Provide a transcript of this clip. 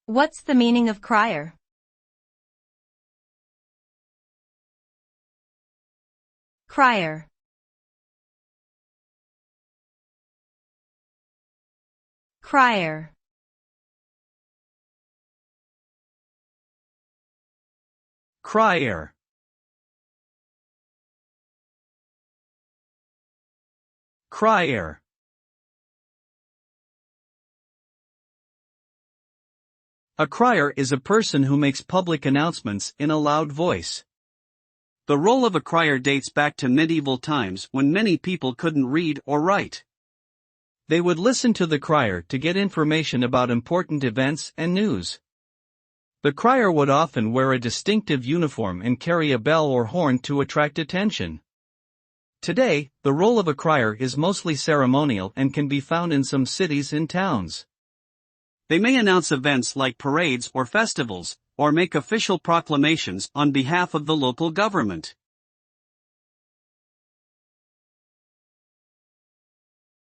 What's the meaning of crier? Crier. Crier. Crier. Crier. A crier is a person who makes public announcements in a loud voice. The role of a crier dates back to medieval times when many people couldn't read or write. They would listen to the crier to get information about important events and news. The crier would often wear a distinctive uniform and carry a bell or horn to attract attention. Today, the role of a crier is mostly ceremonial and can be found in some cities and towns. They may announce events like parades or festivals, or make official proclamations on behalf of the local government.